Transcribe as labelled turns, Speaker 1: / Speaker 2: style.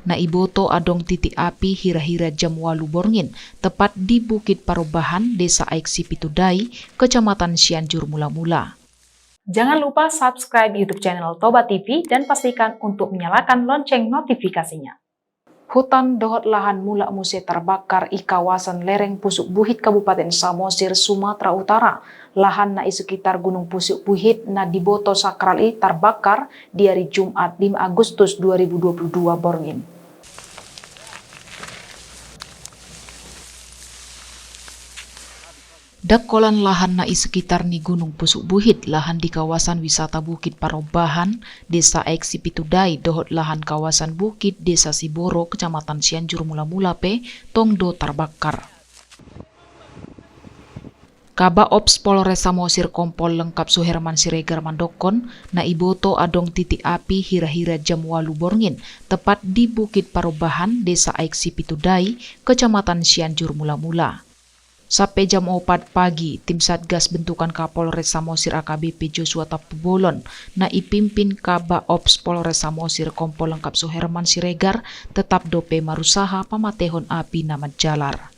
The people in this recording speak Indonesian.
Speaker 1: na iboto adong titik api hira-hira jam 8 borngin, tepat di Bukit Parobahan, Desa Aiksi Pitudai, Kecamatan Cianjur Mula-Mula.
Speaker 2: Jangan lupa subscribe YouTube channel Toba TV dan pastikan untuk menyalakan lonceng notifikasinya. Hutan dohot lahan Mula Muse terbakar di kawasan lereng Pusuk Buhit Kabupaten Samosir, Sumatera Utara. Lahan na di sekitar Gunung Pusuk Buhit na diboto sakral terbakar di hari Jumat 5 Agustus 2022 borngin.
Speaker 1: Dakolan lahan na di sekitar ni Gunung Pusuk Buhit, lahan di kawasan wisata Bukit Parobahan, Desa Aiksi Pitudai, dohot lahan kawasan Bukit, Desa Siboro, Kecamatan Cianjur Mula-Mula tongdo terbakar. Kaba Ops Polres Samosir Kompol lengkap Suherman Siregar Mandokon na iboto adong titik api hira-hira jam 8 borngin, tepat di Bukit Parobahan, Desa Aiksi Pitudai, Kecamatan Cianjur Mula-Mula. Sampai jam 4 pagi, tim Satgas bentukan Kapolres Samosir AKBP Joshua Tapubolon na ipimpin Kaba Ops Polres Samosir Kompol lengkap Suherman Siregar tetap dope marusaha pamatehon api na jalar.